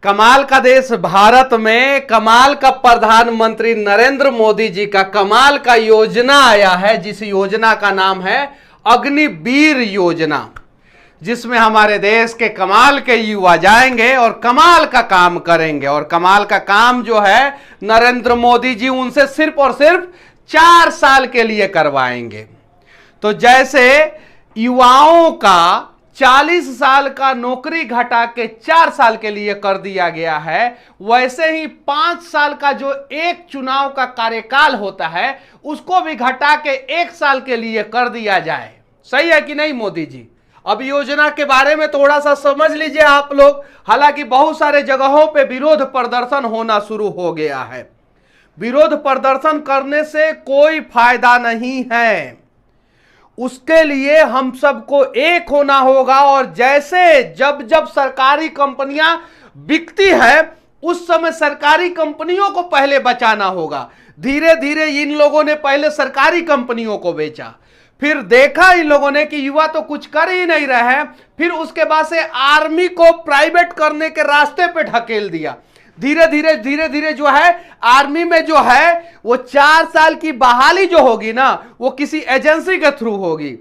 कमाल का देश भारत में कमाल का प्रधानमंत्री नरेंद्र मोदी जी का कमाल का योजना आया है, जिस योजना का नाम है अग्निवीर योजना, जिसमें हमारे देश के कमाल के युवा जाएंगे और कमाल का काम करेंगे। और कमाल का काम जो है नरेंद्र मोदी जी उनसे सिर्फ और सिर्फ 4 साल के लिए करवाएंगे। तो जैसे युवाओं का 40 साल का नौकरी घटा के 4 साल के लिए कर दिया गया है, वैसे ही 5 साल का जो एक चुनाव का कार्यकाल होता है उसको भी घटा के 1 साल के लिए कर दिया जाए। सही है कि नहीं मोदी जी? अब योजना के बारे में थोड़ा सा समझ लीजिए आप लोग। हालांकि बहुत सारे जगहों पे विरोध प्रदर्शन होना शुरू हो गया है। विरोध प्रदर्शन करने से कोई फायदा नहीं है, उसके लिए हम सबको एक होना होगा। और जैसे जब जब सरकारी कंपनियां बिकती है उस समय सरकारी कंपनियों को पहले बचाना होगा। धीरे धीरे इन लोगों ने पहले सरकारी कंपनियों को बेचा, फिर देखा इन लोगों ने कि युवा तो कुछ कर ही नहीं रहे हैं, फिर उसके बाद से आर्मी को प्राइवेट करने के रास्ते पे ढकेल दिया। धीरे धीरे जो है आर्मी में जो है वो 4 साल की बहाली जो होगी ना वो किसी एजेंसी के थ्रू होगी,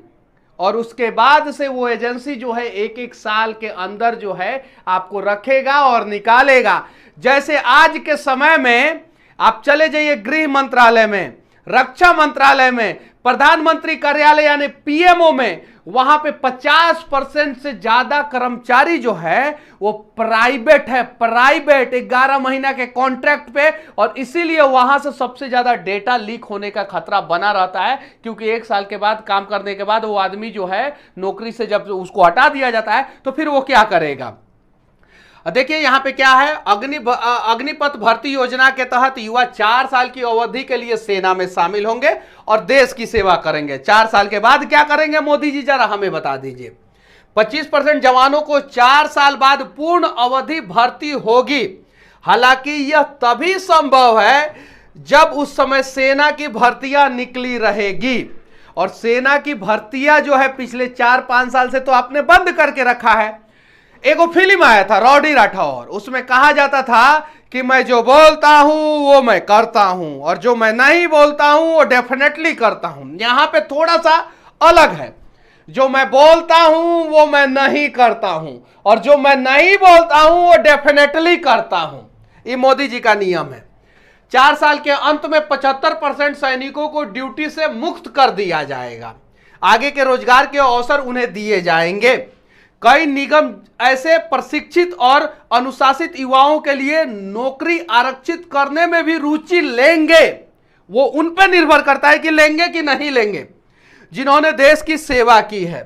और उसके बाद से वो एजेंसी जो है 1-1 साल के अंदर जो है आपको रखेगा और निकालेगा। जैसे आज के समय में आप चले जाइए गृह मंत्रालय में, रक्षा मंत्रालय में, प्रधानमंत्री कार्यालय यानी पीएमओ में, वहां पे 50% से ज्यादा कर्मचारी जो है वो प्राइवेट है। प्राइवेट 11 महीना के कॉन्ट्रैक्ट पे, और इसीलिए वहां से सबसे ज्यादा डेटा लीक होने का खतरा बना रहता है, क्योंकि 1 साल के बाद काम करने के बाद वो आदमी जो है नौकरी से जब उसको हटा दिया जाता है तो फिर वो क्या करेगा। देखिए यहां पे क्या है, अग्निपथ भर्ती योजना के तहत युवा 4 साल की अवधि के लिए सेना में शामिल होंगे और देश की सेवा करेंगे। 4 साल के बाद क्या करेंगे मोदी जी, जरा हमें बता दीजिए। 25% जवानों को 4 साल बाद पूर्ण अवधि भर्ती होगी। हालांकि यह तभी संभव है जब उस समय सेना की भर्तियां निकली रहेगी, और सेना की भर्तियां जो है पिछले 4-5 साल से तो आपने बंद करके रखा है। एगो फिल्म आया था रॉडी राठौर, उसमें कहा जाता था कि मैं जो बोलता हूं वो मैं करता हूं, और जो मैं नहीं बोलता हूं वो डेफिनेटली करता हूं। यहां पे थोड़ा सा अलग है, जो मैं बोलता हूं वो मैं नहीं करता हूं, और जो मैं नहीं बोलता हूं वो डेफिनेटली करता हूं। ये मोदी जी का नियम है। 4 साल के अंत में 75% सैनिकों को ड्यूटी से मुक्त कर दिया जाएगा। आगे के रोजगार के अवसर उन्हें दिए जाएंगे। कई निगम ऐसे प्रशिक्षित और अनुशासित युवाओं के लिए नौकरी आरक्षित करने में भी रुचि लेंगे। वो उन पर निर्भर करता है कि लेंगे कि नहीं लेंगे, जिन्होंने देश की सेवा की है।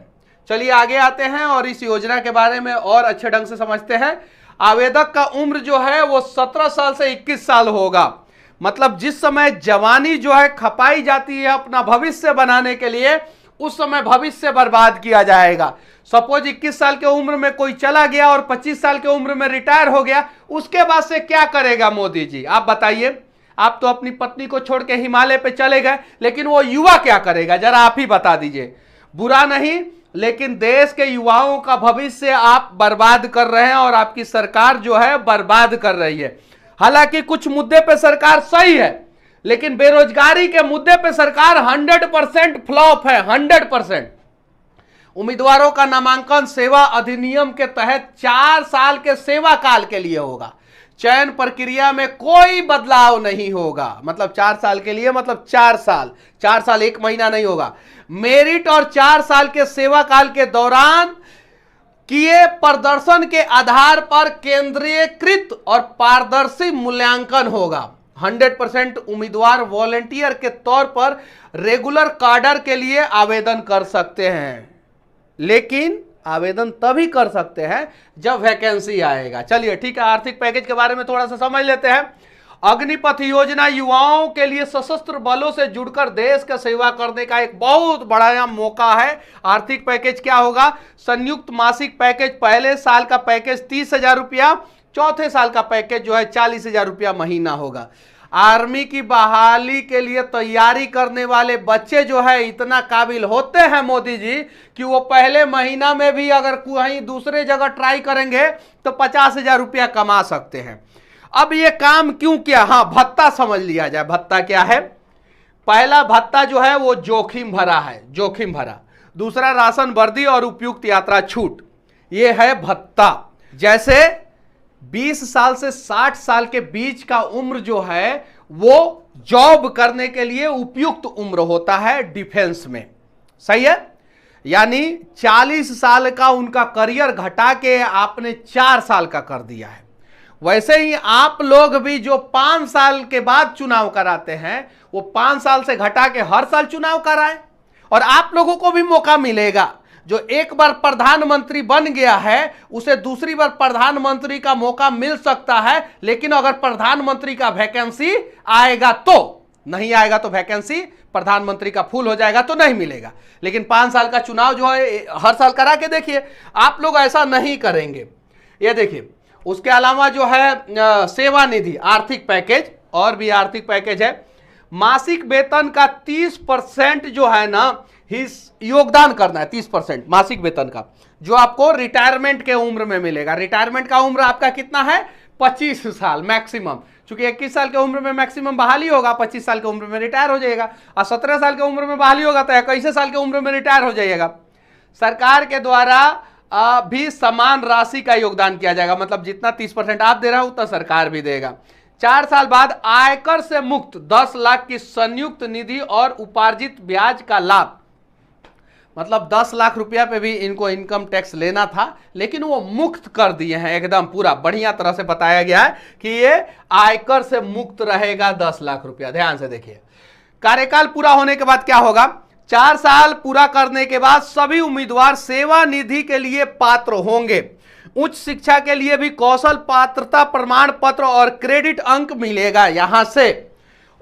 चलिए आगे आते हैं और इस योजना के बारे में और अच्छे ढंग से समझते हैं। आवेदक का उम्र जो है वो 17 साल से 21 साल होगा। मतलब जिस समय जवानी जो है खपाई जाती है अपना भविष्य बनाने के लिए, उस समय भविष्य बर्बाद किया जाएगा। सपोज 21 साल के उम्र में कोई चला गया और 25 साल के उम्र में रिटायर हो गया, उसके बाद से क्या करेगा मोदी जी, आप बताइए। आप तो अपनी पत्नी को छोड़ के हिमालय पे चले गए, लेकिन वो युवा क्या करेगा, जरा आप ही बता दीजिए। बुरा नहीं, लेकिन देश के युवाओं का भविष्य आप बर्बाद कर रहे हैं और आपकी सरकार जो है बर्बाद कर रही है। हालांकि कुछ मुद्दे पे सरकार सही है, लेकिन बेरोजगारी के मुद्दे पे सरकार 100% फ्लॉप है। 100%। उम्मीदवारों का नामांकन सेवा अधिनियम के तहत 4 साल के सेवा काल के लिए होगा। चयन प्रक्रिया में कोई बदलाव नहीं होगा। मतलब 4 साल के लिए, मतलब 4 साल 1 महीना नहीं होगा। मेरिट और 4 साल के सेवा काल के दौरान किए प्रदर्शन के आधार पर केंद्रीयकृत और पारदर्शी मूल्यांकन होगा। 100% उम्मीदवार वॉलंटियर के तौर पर रेगुलर काडर के लिए आवेदन कर सकते हैं, लेकिन आवेदन तभी कर सकते हैं जब वैकेंसी आएगा। चलिए ठीक है, आर्थिक पैकेज के बारे में थोड़ा सा समझ लेते हैं। अग्निपथ योजना युवाओं के लिए सशस्त्र बलों से जुड़कर देश का सेवा करने का एक बहुत बड़ा मौका है। आर्थिक पैकेज क्या होगा, संयुक्त मासिक पैकेज, पहले साल का पैकेज 30,000 रुपया, चौथे साल का पैकेज जो है 40,000 रुपया महीना होगा। आर्मी की बहाली के लिए तैयारी करने वाले बच्चे जो है इतना काबिल होते हैं मोदी जी कि वो पहले महीना में भी अगर कहीं दूसरे जगह ट्राई करेंगे तो 50,000 रुपया कमा सकते हैं। अब ये काम क्यों किया? हाँ, भत्ता समझ लिया जाए। भत्ता क्या है? पहला भत्ता जो है वो जोखिम भरा है, जोखिम भरा। दूसरा राशन वर्दी और उपयुक्त यात्रा छूट, ये है भत्ता। जैसे 20 साल से 60 साल के बीच का उम्र जो है वो जॉब करने के लिए उपयुक्त उम्र होता है डिफेंस में, सही है। यानी 40 साल का उनका करियर घटा के आपने 4 साल का कर दिया है। वैसे ही आप लोग भी जो 5 साल के बाद चुनाव कराते हैं वो 5 साल से घटा के हर साल चुनाव कराएं, और आप लोगों को भी मौका मिलेगा। जो एक बार प्रधानमंत्री बन गया है उसे दूसरी बार प्रधानमंत्री का मौका मिल सकता है, लेकिन अगर प्रधानमंत्री का वैकेंसी आएगा तो, नहीं आएगा तो वैकेंसी प्रधानमंत्री का फुल हो जाएगा तो नहीं मिलेगा। लेकिन 5 साल का चुनाव जो है हर साल करा के देखिए। आप लोग ऐसा नहीं करेंगे। ये देखिए, उसके अलावा जो है सेवानिधि आर्थिक पैकेज, और भी आर्थिक पैकेज है। मासिक वेतन का 30% जो है ना योगदान करना है, 30% मासिक वेतन का, जो आपको रिटायरमेंट के उम्र में मिलेगा। रिटायरमेंट का उम्र आपका कितना है? 25 साल मैक्सिमम। चूंकि 21 साल के उम्र में मैक्सिमम बहाली होगा, 25 साल के उम्र में रिटायर हो जाएगा, और 17 साल के उम्र में बहाली होगा तो 21 साल के उम्र में रिटायर हो जाइएगा। सरकार के द्वारा भी समान राशि का योगदान किया जाएगा, मतलब जितना 30% आप दे रहे हो उतना सरकार भी देगा। 4 साल बाद आयकर से मुक्त 10 लाख की संयुक्त निधि और उपार्जित ब्याज का लाभ, मतलब 10 लाख रुपया पे भी इनको इनकम टैक्स लेना था, लेकिन वो मुक्त कर दिए हैं। एकदम पूरा बढ़िया तरह से बताया गया है कि ये आयकर से मुक्त रहेगा 10 लाख रुपया। ध्यान से देखिए, कार्यकाल पूरा होने के बाद क्या होगा? 4 साल पूरा करने के बाद सभी उम्मीदवार सेवा निधि के लिए पात्र होंगे। उच्च शिक्षा के लिए भी कौशल पात्रता प्रमाण पत्र और क्रेडिट अंक मिलेगा यहां से।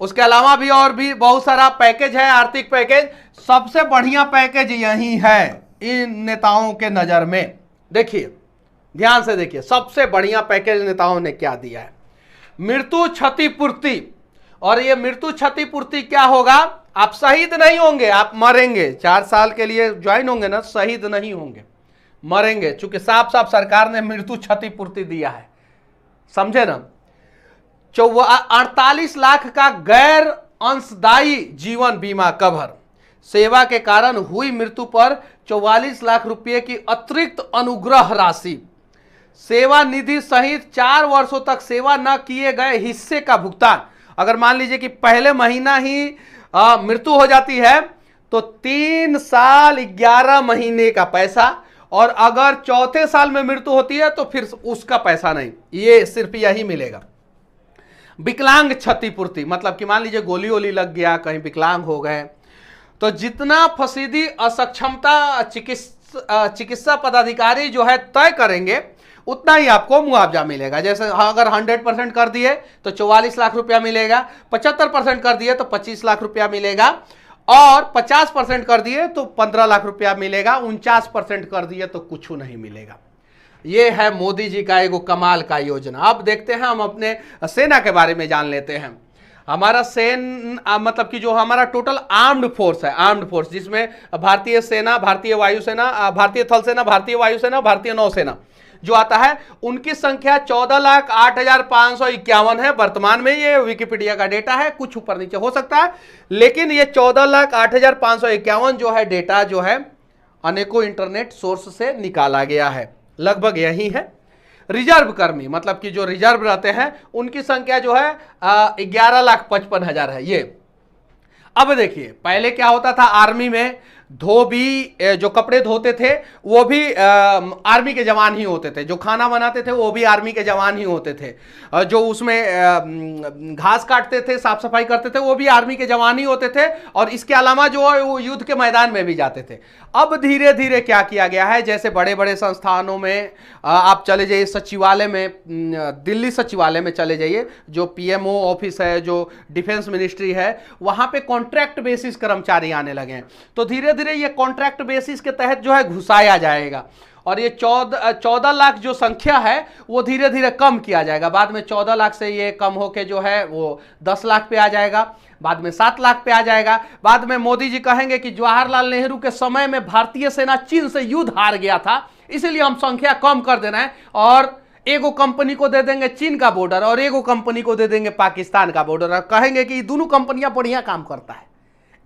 उसके अलावा भी और भी बहुत सारा पैकेज है, आर्थिक पैकेज। सबसे बढ़िया पैकेज यही है इन नेताओं के नजर में। देखिए, ध्यान से देखिए, सबसे बढ़िया पैकेज नेताओं ने क्या दिया है? मृत्यु क्षतिपूर्ति। और ये मृत्यु क्षतिपूर्ति क्या होगा? आप शहीद नहीं होंगे, आप मरेंगे। 4 साल के लिए ज्वाइन होंगे ना, शहीद नहीं होंगे, मरेंगे। चूंकि साफ साफ सरकार ने मृत्यु क्षतिपूर्ति दिया है, समझे ना। 48 लाख का गैर अंशदायी जीवन बीमा कवर। सेवा के कारण हुई मृत्यु पर 44 लाख रुपए की अतिरिक्त अनुग्रह राशि। सेवा निधि सहित 4 वर्षों तक सेवा न किए गए हिस्से का भुगतान। अगर मान लीजिए कि पहले महीना ही मृत्यु हो जाती है तो 3 साल 11 महीने का पैसा, और अगर चौथे साल में मृत्यु होती है तो फिर उसका पैसा नहीं, ये सिर्फ यही मिलेगा। विकलांग क्षतिपूर्ति, मतलब कि मान लीजिए गोली वोली लग गया, कहीं विकलांग हो गए, तो जितना फसीदी असक्षमता चिकित्सा पदाधिकारी जो है तय करेंगे उतना ही आपको मुआवजा मिलेगा। जैसे अगर 100% कर दिए तो 44 लाख रुपया मिलेगा, 75% कर दिए तो 25 लाख रुपया मिलेगा, और 50% कर दिए तो 15 लाख रुपया मिलेगा, 49% कर दिए तो कुछ नहीं मिलेगा। ये है मोदी जी का एगो कमाल का योजना। अब देखते हैं, हम अपने सेना के बारे में जान लेते हैं। हमारा मतलब कि जो हमारा टोटल आर्म्ड फोर्स है, आर्म्ड फोर्स जिसमें भारतीय सेना, भारतीय वायुसेना, भारतीय थल सेना, भारतीय वायुसेना, भारतीय नौसेना जो आता है, उनकी संख्या 14,08,551 है वर्तमान में। ये विकिपीडिया का डेटा है, कुछ ऊपर नीचे हो सकता है, लेकिन ये 14,08,551 जो है डेटा जो है अनेकों इंटरनेट सोर्स से निकाला गया है, लगभग यही है। रिजर्व कर्मी, मतलब कि जो रिजर्व रहते हैं, उनकी संख्या जो है 11,55,000 है ये। अब देखिए, पहले क्या होता था आर्मी में, धोबी जो कपड़े धोते थे वो भी आर्मी के जवान ही होते थे, जो खाना बनाते थे वो भी आर्मी के जवान ही होते थे, जो उसमें घास काटते थे, साफ सफाई करते थे वो भी आर्मी के जवान ही होते थे, और इसके अलावा जो है वो युद्ध के मैदान में भी जाते थे। अब धीरे धीरे क्या किया गया है, जैसे बड़े बड़े संस्थानों में आप चले जाइए, सचिवालय में, दिल्ली सचिवालय में चले जाइए, जो पीएमओ ऑफिस है, जो डिफेंस मिनिस्ट्री है, वहां पे कॉन्ट्रैक्ट बेसिस कर्मचारी आने लगे हैं। तो धीरे धीरे ये कॉन्ट्रैक्ट बेसिस के तहत जो है घुसाया जाएगा। और ये 14 लाख जो संख्या है वो धीरे धीरे कम किया जाएगा। बाद में 14 लाख से ये कम होके जो है वो 10 लाख पे आ जाएगा, बाद में 7 लाख पे आ जाएगा। बाद में मोदी जी कहेंगे कि जवाहरलाल नेहरू के समय में भारतीय सेना चीन से युद्ध हार गया था, इसीलिए हम संख्या कम कर देना है, और एगो कंपनी को दे देंगे चीन का बॉर्डर और एगो कंपनी को दे देंगे पाकिस्तान का बॉर्डर, और कहेंगे कि दोनों कंपनियां बढ़िया काम करता है,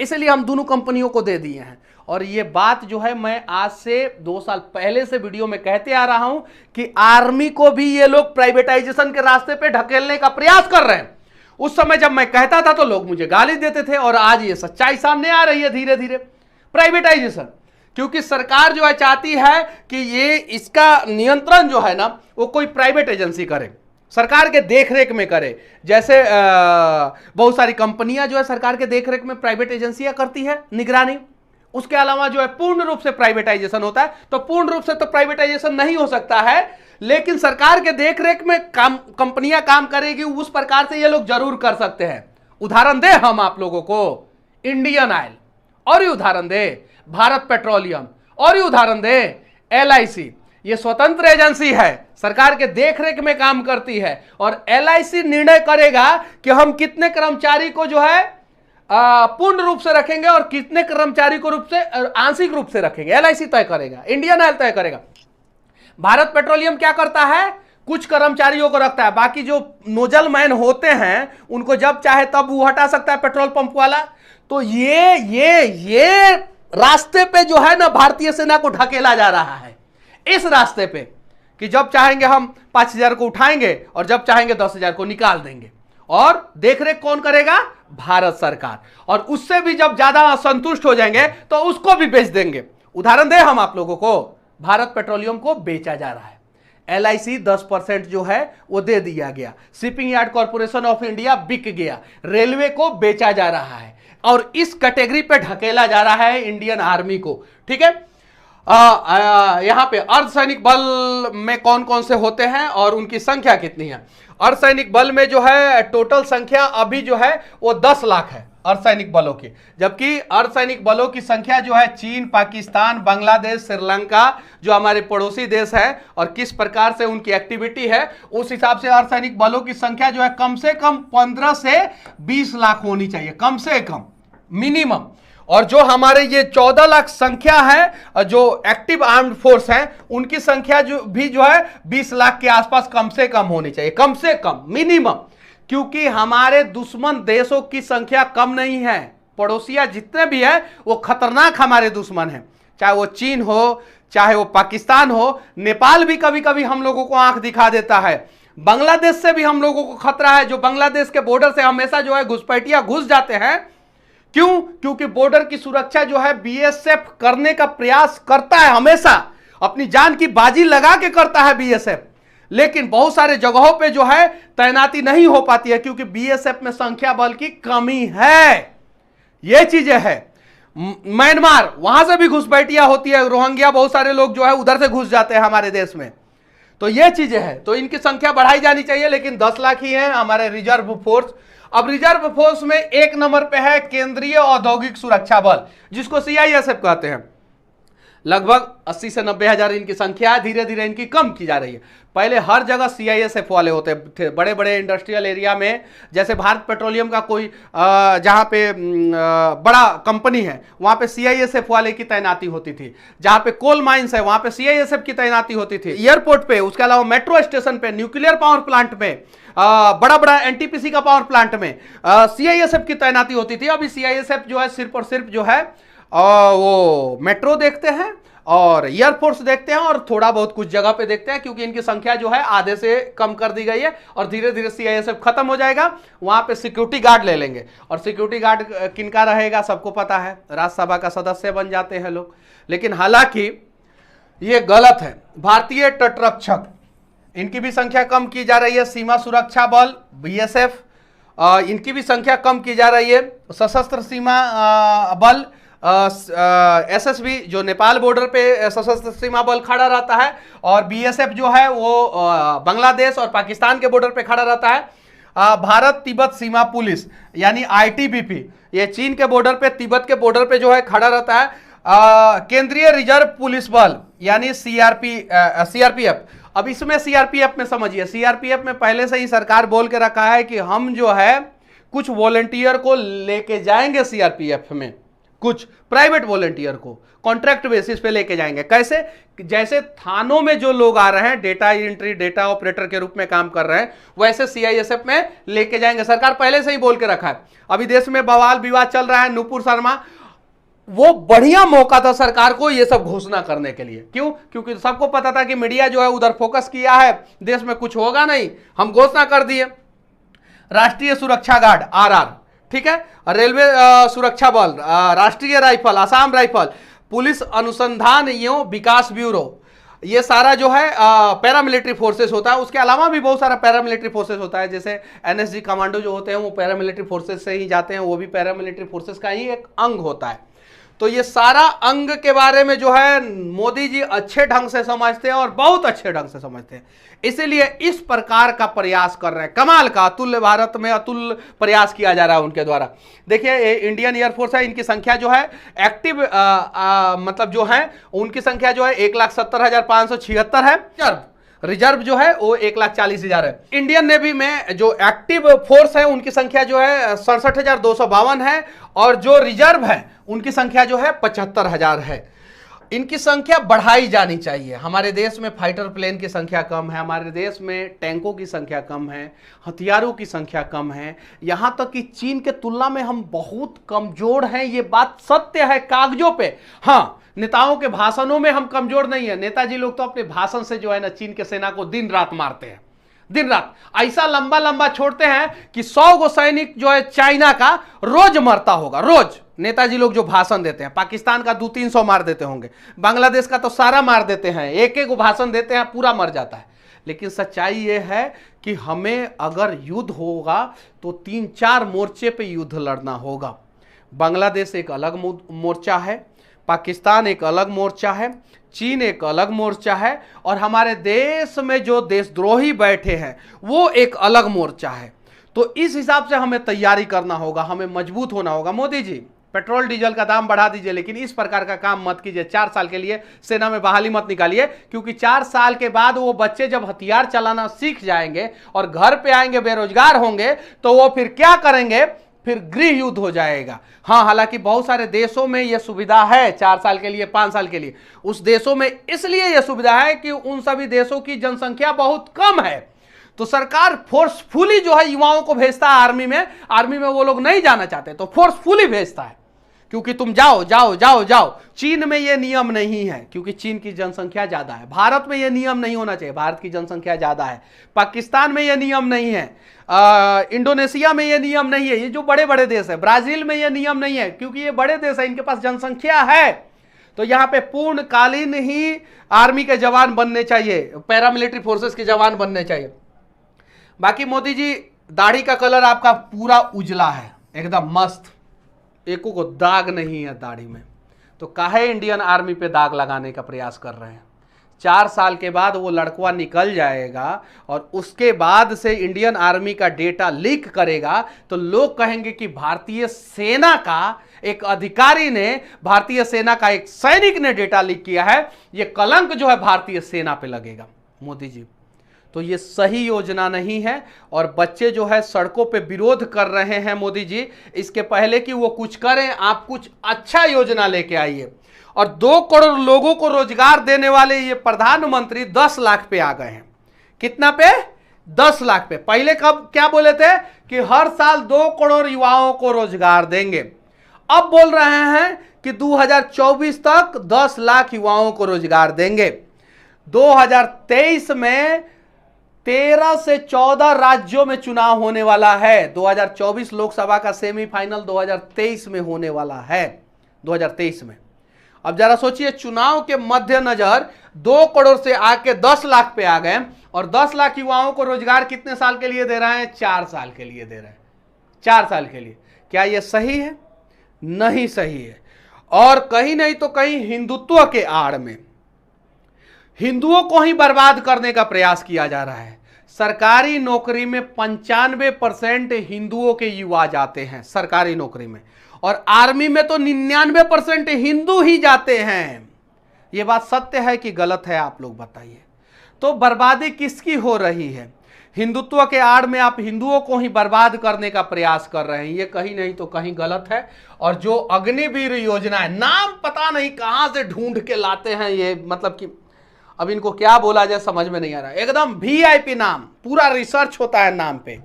इसलिए हम दोनों कंपनियों को दे दिए हैं। और ये बात जो है मैं आज से 2 साल पहले से वीडियो में कहते आ रहा हूं कि आर्मी को भी ये लोग प्राइवेटाइजेशन के रास्ते पे ढकेलने का प्रयास कर रहे हैं। उस समय जब मैं कहता था तो लोग मुझे गाली देते थे, और आज ये सच्चाई सामने आ रही है धीरे धीरे। प्राइवेटाइजेशन, क्योंकि सरकार जो है चाहती है कि ये इसका नियंत्रण जो है ना वो कोई प्राइवेट एजेंसी करे, सरकार के देखरेख में करे। जैसे बहुत सारी कंपनियां जो है सरकार के देखरेख में प्राइवेट एजेंसियां करती है निगरानी, उसके अलावा जो है पूर्ण रूप से प्राइवेटाइजेशन होता है। तो पूर्ण रूप से तो प्राइवेटाइजेशन नहीं हो सकता है, लेकिन सरकार के देखरेख में कंपनियां काम करेगी उस प्रकार से ये लोग जरूर कर सकते हैं। उदाहरण दे हम आप लोगों को इंडियन ऑयल, और ये उदाहरण दे भारत पेट्रोलियम, और ये उदाहरण दे LIC। ये स्वतंत्र एजेंसी है, सरकार के देखरेख में काम करती है, और LIC निर्णय करेगा कि हम कितने कर्मचारी को जो है पूर्ण रूप से रखेंगे और कितने कर्मचारी को रूप से आंशिक रूप से रखेंगे। LIC तय करेगा, इंडियन ऑयल तय करेगा। भारत पेट्रोलियम क्या करता है, कुछ कर्मचारियों को रखता है, बाकी जो नोजल मैन होते हैं उनको जब चाहे तब वो हटा सकता है पेट्रोल पंप वाला। तो ये रास्ते पे जो है ना भारतीय सेना को ढकेला जा रहा है, इस रास्ते पे कि जब चाहेंगे हम 5000 को उठाएंगे और जब चाहेंगे 10,000 को निकाल देंगे, और देखरेख कौन करेगा, भारत सरकार। और उससे भी जब ज्यादा असंतुष्ट हो जाएंगे तो उसको भी बेच देंगे। उदाहरण दे हम आप लोगों को, भारत पेट्रोलियम को बेचा जा रहा है, LIC 10% जो है वो दे दिया गया, shipping yard corporation of India बिक गया, रेलवे को बेचा जा रहा है, और इस कैटेगरी पे ढकेला जा रहा है इंडियन आर्मी को। ठीक है, यहां पे अर्धसैनिक बल में कौन कौन से होते हैं और उनकी संख्या कितनी है। अर्धसैनिक बल में जो है टोटल संख्या अभी जो है वो 10 लाख है अर्धसैनिक बलों की, जबकि अर्धसैनिक बलों की संख्या जो है चीन, पाकिस्तान, बांग्लादेश, श्रीलंका जो हमारे पड़ोसी देश है, और किस प्रकार से उनकी एक्टिविटी है उस हिसाब से अर्धसैनिक बलों की संख्या जो है कम से कम 15 से 20 लाख होनी चाहिए, कम से कम मिनिमम। और जो हमारे ये 14 लाख संख्या है जो एक्टिव आर्म्ड फोर्स है, उनकी संख्या जो है 20 लाख के आसपास कम से कम होनी चाहिए, कम से कम मिनिमम। क्योंकि हमारे दुश्मन देशों की संख्या कम नहीं है, पड़ोसिया जितने भी है वो खतरनाक हमारे दुश्मन हैं, चाहे वो चीन हो, चाहे वो पाकिस्तान हो, नेपाल भी कभी कभी हम लोगों को आंख दिखा देता है, बांग्लादेश से भी हम लोगों को खतरा है, जो बांग्लादेश के बॉर्डर से हमेशा जो है घुसपैठिया घुस जाते हैं। क्यों? क्योंकि बॉर्डर की सुरक्षा जो है BSF करने का प्रयास करता है, हमेशा अपनी जान की बाजी लगा के करता है BSF, लेकिन बहुत सारे जगहों पे जो है तैनाती नहीं हो पाती है क्योंकि BSF में संख्या बल की कमी है। ये चीजें है। म्यांमार, वहां से भी घुसपैठिया होती है, रोहिंग्या बहुत सारे लोग जो है उधर से घुस जाते हैं हमारे देश में। तो ये चीजें हैं, तो इनकी संख्या बढ़ाई जानी चाहिए, लेकिन 10 लाख ही है हमारे रिजर्व फोर्स। अब रिजर्व फोर्स में 1 नंबर पे है केंद्रीय औद्योगिक सुरक्षा बल, जिसको CISF कहते हैं। लगभग 80 से 90 हजार इनकी संख्या है, धीरे धीरे इनकी कम की जा रही है। पहले हर जगह CISF वाले होते थे, बड़े बड़े इंडस्ट्रियल एरिया में, जैसे भारत पेट्रोलियम का कोई जहाँ पे बड़ा कंपनी है वहाँ पे CISF वाले की तैनाती होती थी, जहाँ पे कोल माइंस है वहाँ पे CISF की तैनाती होती थी, एयरपोर्ट पे, उसके अलावा मेट्रो स्टेशन पे, न्यूक्लियर पावर प्लांट में, बड़ा बड़ा NTPC का पावर प्लांट में CISF की तैनाती होती थी। अभी CISF जो है सिर्फ और सिर्फ जो है वो मेट्रो देखते हैं और एयरफोर्स देखते हैं और थोड़ा बहुत कुछ जगह पे देखते हैं, क्योंकि इनकी संख्या जो है आधे से कम कर दी गई है और धीरे धीरे CISF खत्म हो जाएगा। वहां पे सिक्योरिटी गार्ड ले लेंगे, और सिक्योरिटी गार्ड किनका रहेगा सबको पता है, राज्यसभा का सदस्य बन जाते हैं लोग। लेकिन हालांकि ये गलत है। भारतीय तटरक्षक, इनकी भी संख्या कम की जा रही है। सीमा सुरक्षा बल BSF, इनकी भी संख्या कम की जा रही है। सशस्त्र सीमा बल SSB जो नेपाल बॉर्डर पे सशस्त्र सीमा बल खड़ा रहता है, और BSF जो है वो बांग्लादेश और पाकिस्तान के बॉर्डर पे खड़ा रहता है। भारत तिब्बत सीमा पुलिस यानी ITBP, ये चीन के बॉर्डर पे, तिब्बत के बॉर्डर पे जो है खड़ा रहता है। केंद्रीय रिजर्व पुलिस बल यानी सीआरपीएफ। अब इसमें सीआरपीएफ में समझिए, सीआरपीएफ में पहले से ही सरकार बोल के रखा है कि हम जो है कुछ वॉलंटियर को लेके जाएंगे सीआरपीएफ में, कुछ प्राइवेट वॉलंटियर को कॉन्ट्रैक्ट बेसिस पे लेके जाएंगे। कैसे? जैसे थानों में जो लोग आ रहे हैं डेटा एंट्री, डेटा ऑपरेटर के रूप में काम कर रहे हैं, वैसे सीआईएसएफ में लेके जाएंगे। सरकार पहले से ही बोल के रखा है। अभी देश में बवाल विवाद चल रहा है, नुपुर शर्मा, वो बढ़िया मौका था सरकार को ये सब घोषणा करने के लिए। क्यों? क्योंकि सबको पता था कि मीडिया जो है उधर फोकस किया है, देश में कुछ होगा नहीं, हम घोषणा कर दिए। राष्ट्रीय सुरक्षा गार्ड आरआर, ठीक है, रेलवे सुरक्षा बल, राष्ट्रीय राइफल, असम राइफल, पुलिस अनुसंधान एवं विकास ब्यूरो, ये सारा जो है पैरामिलिट्री फोर्सेस होता है। उसके अलावा भी बहुत सारा पैरामिलिट्री फोर्सेस होता है, जैसे एनएसजी कमांडो जो होते हैं वो पैरामिलिट्री फोर्सेस से ही जाते हैं, वो भी पैरामिलिट्री फोर्सेस का ही एक अंग होता है। तो ये सारा अंग के बारे में जो है मोदी जी अच्छे ढंग से समझते हैं और बहुत अच्छे ढंग से समझते हैं, इसीलिए इस प्रकार का प्रयास कर रहे हैं। कमाल का, अतुल्य, भारत में अतुल्य प्रयास किया जा रहा है उनके द्वारा। देखिए इंडियन एयरफोर्स है, इनकी संख्या जो है एक्टिव मतलब जो है उनकी संख्या जो है 1,70,576 है। रिजर्व जो है वो 1,40,000 है। इंडियन नेवी में जो एक्टिव फोर्स है उनकी संख्या जो है 67,252 है, और जो रिजर्व है उनकी संख्या जो है 75,000 है। इनकी संख्या बढ़ाई जानी चाहिए। हमारे देश में फाइटर प्लेन की संख्या कम है, हमारे देश में टैंकों की संख्या कम है, हथियारों की संख्या कम है, यहाँ तक कि चीन के तुलना में हम बहुत कमजोर हैं। ये बात सत्य है कागजों पे। हाँ, नेताओं के भाषणों में हम कमजोर नहीं है। नेताजी लोग तो अपने भाषण से जो है ना चीन के सेना को दिन रात मारते हैं, दिन रात ऐसा लंबा लंबा छोड़ते हैं कि 100 गो सैनिक जो है चाइना का रोज मरता होगा, रोज। नेताजी लोग जो भाषण देते हैं, पाकिस्तान का 200-300 मार देते होंगे, बांग्लादेश का तो सारा मार देते हैं, एक एक भाषण देते हैं पूरा मर जाता है। लेकिन सच्चाई यह है कि हमें अगर युद्ध होगा तो 3-4 मोर्चे पे युद्ध लड़ना होगा। बांग्लादेश एक अलग मोर्चा है, पाकिस्तान एक अलग मोर्चा है, चीन एक अलग मोर्चा है, और हमारे देश में जो देशद्रोही बैठे हैं वो एक अलग मोर्चा है। तो इस हिसाब से हमें तैयारी करना होगा, हमें मजबूत होना होगा। मोदी जी पेट्रोल डीजल का दाम बढ़ा दीजिए, लेकिन इस प्रकार का काम मत कीजिए। 4 साल के लिए सेना में बहाली मत निकालिए, क्योंकि 4 साल के बाद वो बच्चे जब हथियार चलाना सीख जाएंगे और घर पे आएंगे, बेरोजगार होंगे, तो वो फिर क्या करेंगे? फिर गृह युद्ध हो जाएगा। हाँ, हालांकि बहुत सारे देशों में यह सुविधा है 4 साल के लिए, 5 साल के लिए। उस देशों में इसलिए यह सुविधा है कि उन सभी देशों की जनसंख्या बहुत कम है, तो सरकार फोर्सफुली जो है युवाओं को भेजता है आर्मी में। आर्मी में वो लोग नहीं जाना चाहते तो फोर्सफुली भेजता है, क्योंकि तुम जाओ जाओ जाओ जाओ। चीन में यह नियम नहीं है, क्योंकि चीन की जनसंख्या ज्यादा है। भारत में यह नियम नहीं होना चाहिए, भारत की जनसंख्या ज्यादा है। पाकिस्तान में यह नियम नहीं है, इंडोनेशिया में यह नियम नहीं है, ये जो बड़े बड़े देश है। ब्राजील में यह नियम नहीं है, क्योंकि ये बड़े देश है, इनके पास जनसंख्या है। तो यहां पे पूर्णकालीन ही आर्मी के जवान बनने चाहिए, पैरामिलिट्री फोर्सेस के जवान बनने चाहिए। बाकी मोदी जी, दाढ़ी का कलर आपका पूरा उजला है, एकदम मस्त, एको को दाग नहीं है दाढ़ी में। तो काहे इंडियन आर्मी पे दाग लगाने का प्रयास कर रहे हैं? 4 साल के बाद वो लड़कवा निकल जाएगा और उसके बाद से इंडियन आर्मी का डेटा लीक करेगा, तो लोग कहेंगे कि भारतीय सेना का एक अधिकारी ने, भारतीय सेना का एक सैनिक ने डेटा लीक किया है। ये कलंक जो है भारतीय सेना पे लगेगा। मोदी जी, तो ये सही योजना नहीं है, और बच्चे जो है सड़कों पे विरोध कर रहे हैं। मोदी जी, इसके पहले कि वो कुछ करें, आप कुछ अच्छा योजना लेके आइए। और 2 करोड़ लोगों को रोजगार देने वाले ये प्रधानमंत्री 10 लाख पे आ गए हैं। कितना पे? 10 लाख पे। पहले कब क्या बोले थे कि हर साल 2 करोड़ युवाओं को रोजगार देंगे, अब बोल रहे हैं कि 2024 तक 10 लाख युवाओं को रोजगार देंगे। 2023 में 13 से 14 राज्यों में चुनाव होने वाला है। 2024 लोकसभा का सेमीफाइनल 2023 में होने वाला है, 2023 में। अब जरा सोचिए, चुनाव के मद्देनजर 2 करोड़ से आके 10 लाख पे आ गए, और 10 लाख युवाओं को रोजगार कितने साल के लिए दे रहे हैं? 4 साल के लिए दे रहे हैं, 4 साल के लिए। क्या यह सही है? नहीं सही है। और कहीं नहीं तो कहीं हिंदुत्व के आड़ में हिंदुओं को ही बर्बाद करने का प्रयास किया जा रहा है। सरकारी नौकरी में 95% हिंदुओं के युवा जाते हैं सरकारी नौकरी में, और आर्मी में तो 99% हिंदू ही जाते हैं। ये बात सत्य है कि गलत है, आप लोग बताइए। तो बर्बादी किसकी हो रही है? हिंदुत्व के आड़ में आप हिंदुओं को ही बर्बाद करने का प्रयास कर रहे हैं। ये कहीं नहीं तो कहीं गलत है। और जो अग्निवीर योजना है, नाम पता नहीं कहां से ढूंढ के लाते हैं ये, मतलब कि अब इनको क्या बोला जाए समझ में नहीं आ रहा। एकदम वीआईपी नाम, पूरा रिसर्च होता है नाम पे,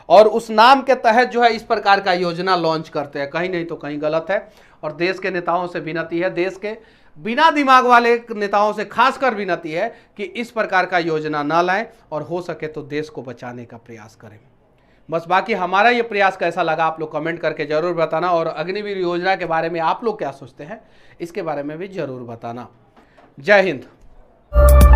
और उस नाम के तहत जो है इस प्रकार का योजना लॉन्च करते हैं। कहीं नहीं तो कहीं गलत है। और देश के नेताओं से विनती है, देश के बिना दिमाग वाले नेताओं से खासकर विनती है कि इस प्रकार का योजना ना लाएं और हो सके तो देश को बचाने का प्रयास करें। बस बाकी हमारा ये प्रयास कैसा लगा आप लोग कमेंट करके जरूर बताना, और अग्निवीर योजना के बारे में आप लोग क्या सोचते हैं इसके बारे में भी जरूर बताना। जय हिंद।